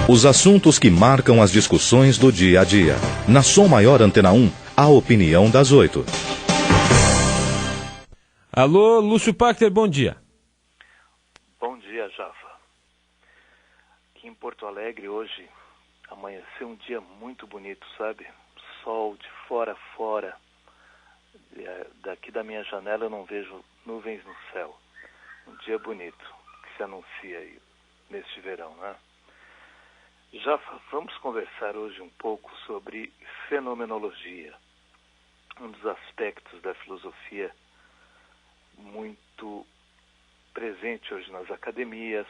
Os assuntos que marcam as discussões do dia a dia. Na Som Maior Antena 1, a opinião das 8. Alô, Lúcio Pachter, bom dia. Bom dia, Jafa. Aqui em Porto Alegre hoje amanheceu um dia muito bonito, sabe? Sol de fora a fora. Daqui da minha janela eu não vejo nuvens no céu. Um dia bonito que se anuncia aí neste verão, né? Jafa, vamos conversar hoje um pouco sobre fenomenologia. Um dos aspectos da filosofia muito presente hoje nas academias,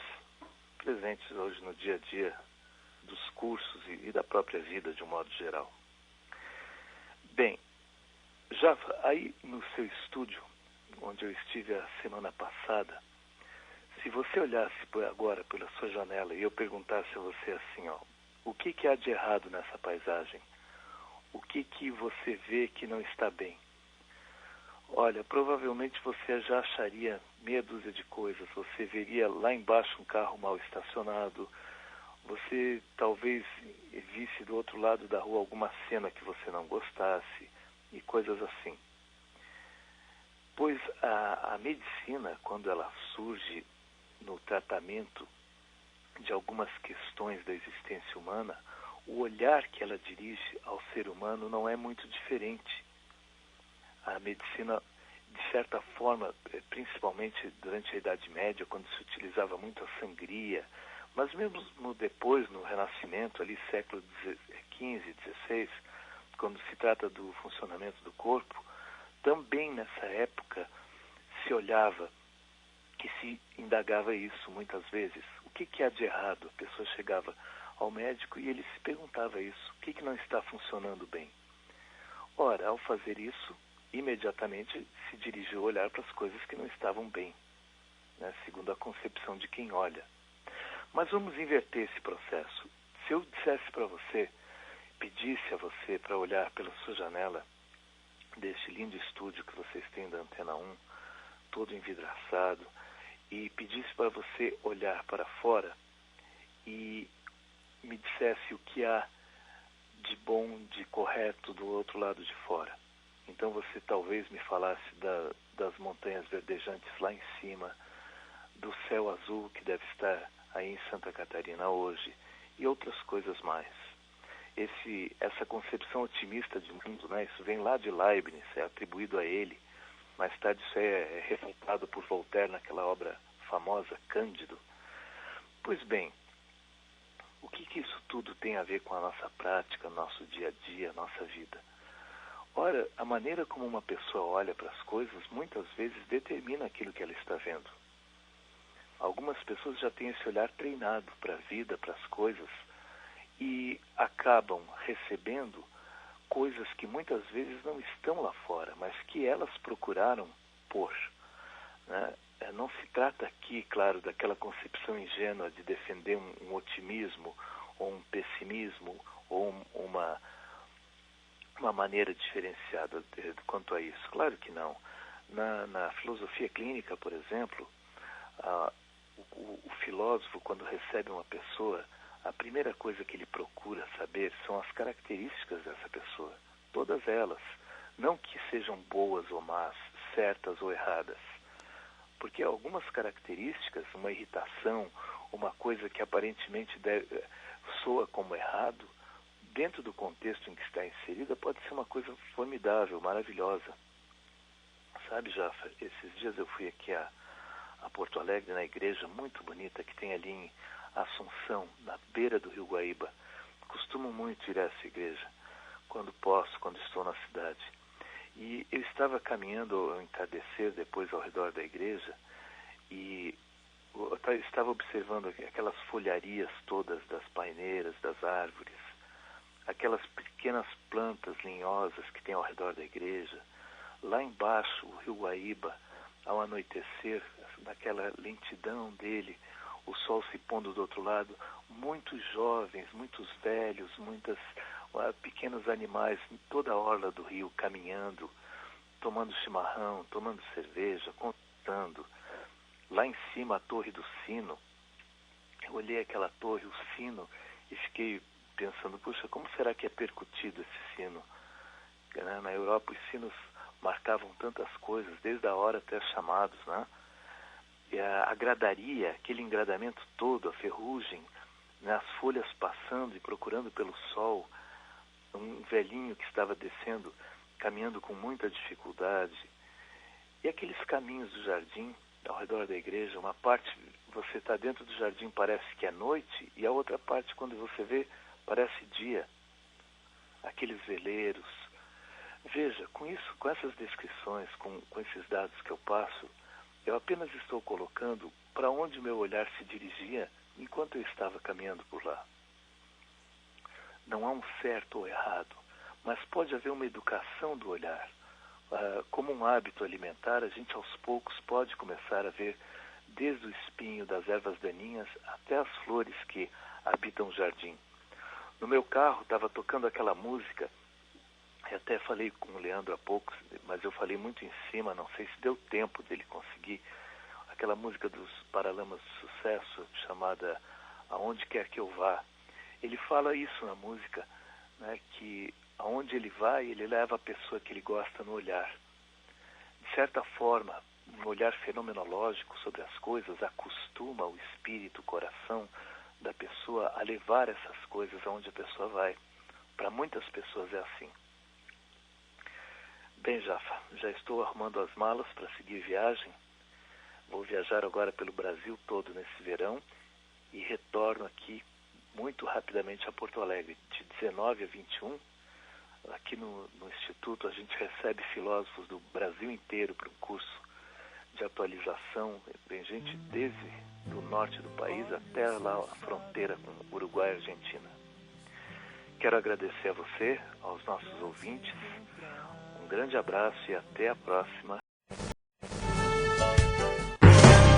presentes hoje no dia a dia dos cursos e da própria vida de um modo geral. Bem, Jafa, aí no seu estúdio, onde eu estive a semana passada, se você olhasse agora pela sua janela e eu perguntasse a você assim, o que há de errado nessa paisagem? O que você vê que não está bem? Olha, provavelmente você já acharia meia dúzia de coisas. Você veria lá embaixo um carro mal estacionado. Você talvez visse do outro lado da rua alguma cena que você não gostasse e coisas assim. Pois a medicina, quando ela surge no tratamento de algumas questões da existência humana, o olhar que ela dirige ao ser humano não é muito diferente. A medicina, de certa forma, principalmente durante a Idade Média, quando se utilizava muito a sangria, mas mesmo depois, no Renascimento, ali século XV, XVI, quando se trata do funcionamento do corpo, também nessa época se olhava e se indagava isso muitas vezes. O que há de errado? A pessoa chegava ao médico e ele se perguntava isso. O que não está funcionando bem? Ora, ao fazer isso, imediatamente se dirigiu a olhar para as coisas que não estavam bem, né, segundo a concepção de quem olha. Mas vamos inverter esse processo. Se eu dissesse para você, pedisse a você para olhar pela sua janela deste lindo estúdio que vocês têm da Antena 1, todo envidraçado, e pedisse para você olhar para fora e me dissesse o que há de bom, de correto do outro lado de fora. Então você talvez me falasse das montanhas verdejantes lá em cima, do céu azul que deve estar aí em Santa Catarina hoje e outras coisas mais. Essa concepção otimista de mundo, né, isso vem lá de Leibniz, é atribuído a ele. Mais tarde isso é refutado por Voltaire naquela obra famosa, Cândido. Pois bem, o que isso tudo tem a ver com a nossa prática, nosso dia a dia, nossa vida? Ora, a maneira como uma pessoa olha para as coisas muitas vezes determina aquilo que ela está vendo. Algumas pessoas já têm esse olhar treinado para a vida, para as coisas, e acabam recebendo coisas que muitas vezes não estão lá fora, mas que elas procuraram pôr, né? Não se trata aqui, claro, daquela concepção ingênua de defender um otimismo ou um pessimismo ou uma maneira diferenciada quanto a isso. Claro que não. Na filosofia clínica, por exemplo, o filósofo, quando recebe uma pessoa, a primeira coisa que ele procura saber são as características dessa pessoa. Todas elas. Não que sejam boas ou más, certas ou erradas. Porque algumas características, uma irritação, uma coisa que aparentemente soa como errado, dentro do contexto em que está inserida, pode ser uma coisa formidável, maravilhosa. Sabe, Jafa, esses dias eu fui aqui a Porto Alegre, na igreja muito bonita que tem ali em Assunção, na beira do Rio Guaíba. Costumo muito ir a essa igreja, quando posso, quando estou na cidade. E eu estava caminhando ao entardecer, depois ao redor da igreja, e eu estava observando aquelas folharias todas das paineiras, das árvores, aquelas pequenas plantas linhosas que tem ao redor da igreja. Lá embaixo, o Rio Guaíba, ao anoitecer, naquela lentidão dele, o sol se pondo do outro lado, muitos jovens, muitos velhos, pequenos animais em toda a orla do rio, caminhando, tomando chimarrão, tomando cerveja, contando. Lá em cima, a Torre do Sino, eu olhei aquela torre, o sino, e fiquei pensando, puxa, como será que é percutido esse sino? Né? Na Europa os sinos marcavam tantas coisas, desde a hora até os chamados, né? E a gradaria, aquele engradamento todo, a ferrugem, né? As folhas passando e procurando pelo sol, um velhinho que estava descendo, caminhando com muita dificuldade, e aqueles caminhos do jardim, ao redor da igreja, uma parte, você está dentro do jardim, parece que é noite, e a outra parte, quando você vê, parece dia. Aqueles veleiros. Veja, com isso, com essas descrições, com esses dados que eu passo, eu apenas estou colocando para onde meu olhar se dirigia enquanto eu estava caminhando por lá. Não há um certo ou errado, mas pode haver uma educação do olhar. Como um hábito alimentar, a gente aos poucos pode começar a ver desde o espinho das ervas daninhas até as flores que habitam o jardim. No meu carro estava tocando aquela música, eu até falei com o Leandro há pouco, mas eu falei muito em cima, não sei se deu tempo dele conseguir, aquela música dos Paralamas de Sucesso, chamada Aonde Quer Que Eu Vá. Ele fala isso na música, né, que aonde ele vai, ele leva a pessoa que ele gosta no olhar. De certa forma, um olhar fenomenológico sobre as coisas acostuma o espírito, o coração da pessoa a levar essas coisas aonde a pessoa vai. Para muitas pessoas é assim. Bem, Jafa, já estou arrumando as malas para seguir viagem. Vou viajar agora pelo Brasil todo nesse verão e retorno aqui muito rapidamente a Porto Alegre, de 19 a 21. Aqui no Instituto a gente recebe filósofos do Brasil inteiro para um curso de atualização. Tem gente desde o norte do país até lá a fronteira com Uruguai e Argentina. Quero agradecer a você, aos nossos ouvintes. Um grande abraço e até a próxima.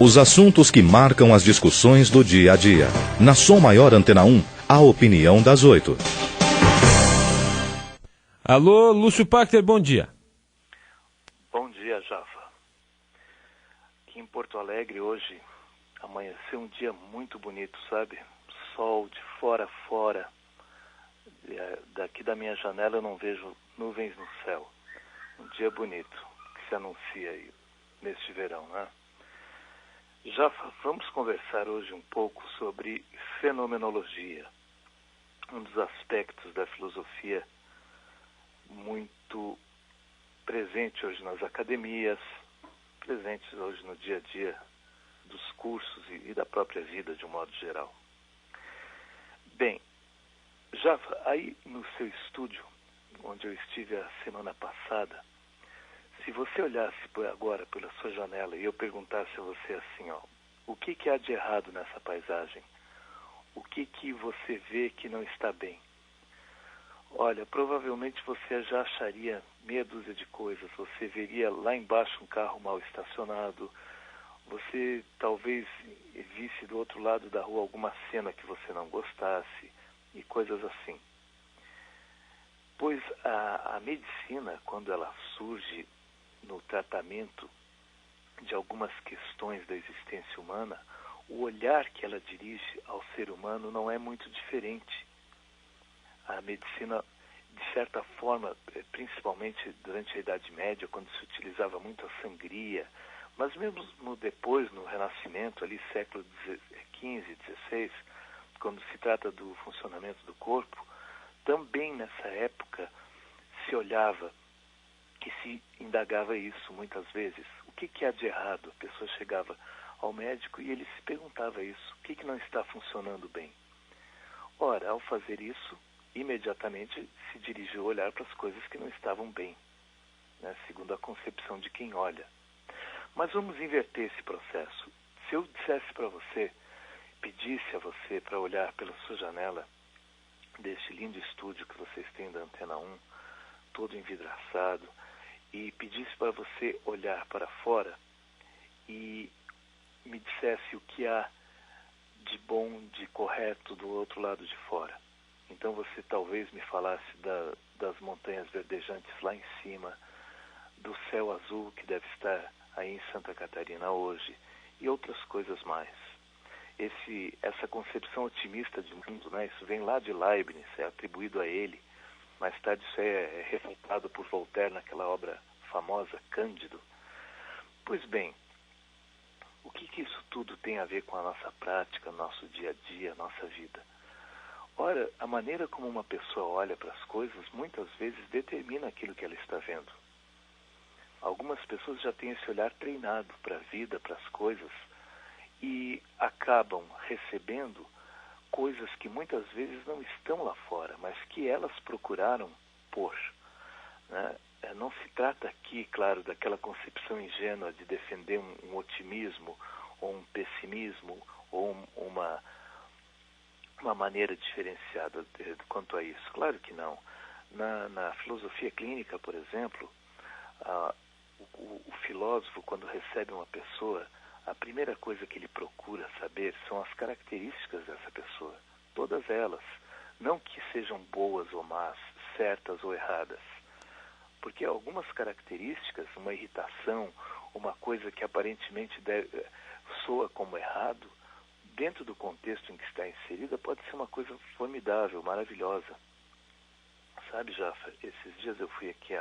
Os assuntos que marcam as discussões do dia a dia. Na Som Maior Antena 1, a opinião das 8. Alô, Lúcio Pachter, bom dia. Bom dia, Jafa. Aqui em Porto Alegre hoje amanheceu um dia muito bonito, sabe? Sol de fora a fora. Daqui da minha janela eu não vejo nuvens no céu. Um dia bonito que se anuncia aí neste verão, né? Já vamos conversar hoje um pouco sobre fenomenologia, um dos aspectos da filosofia muito presente hoje nas academias, presentes hoje no dia a dia dos cursos e da própria vida de um modo geral. Bem, já aí no seu estúdio, onde eu estive a semana passada, se você olhasse agora pela sua janela e eu perguntasse a você assim, ó, o que há de errado nessa paisagem? O que você vê que não está bem? Olha, provavelmente você já acharia meia dúzia de coisas. Você veria lá embaixo um carro mal estacionado. Você talvez visse do outro lado da rua alguma cena que você não gostasse e coisas assim. Pois a medicina, quando ela surge no tratamento de algumas questões da existência humana, o olhar que ela dirige ao ser humano não é muito diferente. A medicina, de certa forma, principalmente durante a Idade Média, quando se utilizava muito a sangria, mas mesmo depois, no Renascimento, ali século XV, XVI, quando se trata do funcionamento do corpo, também nessa época se olhava e se indagava isso muitas vezes. O que há de errado? A pessoa chegava ao médico e ele se perguntava isso. O que não está funcionando bem? Ora, ao fazer isso, imediatamente se dirigiu a olhar para as coisas que não estavam bem, né, segundo a concepção de quem olha. Mas vamos inverter esse processo. Se eu dissesse para você, pedisse a você para olhar pela sua janela deste lindo estúdio que vocês têm da Antena 1, todo envidraçado, e pedisse para você olhar para fora e me dissesse o que há de bom, de correto do outro lado de fora. Então você talvez me falasse das montanhas verdejantes lá em cima, do céu azul que deve estar aí em Santa Catarina hoje e outras coisas mais. essa concepção otimista de mundo, né? Isso vem lá de Leibniz, é atribuído a ele. Mais tarde isso é refutado por Voltaire naquela obra famosa, Cândido. Pois bem, o que isso tudo tem a ver com a nossa prática, nosso dia a dia, nossa vida? Ora, a maneira como uma pessoa olha para as coisas muitas vezes determina aquilo que ela está vendo. Algumas pessoas já têm esse olhar treinado para a vida, para as coisas, e acabam recebendo coisas que muitas vezes não estão lá fora, mas que elas procuraram pôr, né? Não se trata aqui, claro, daquela concepção ingênua de defender um otimismo ou um pessimismo ou uma maneira diferenciada quanto a isso. Claro que não. Na filosofia clínica, por exemplo, o filósofo, quando recebe uma pessoa, a primeira coisa que ele procura saber são as características dessa pessoa. Todas elas. Não que sejam boas ou más, certas ou erradas. Porque algumas características, uma irritação, uma coisa que aparentemente soa como errado, dentro do contexto em que está inserida, pode ser uma coisa formidável, maravilhosa. Sabe, Jaffa, esses dias eu fui aqui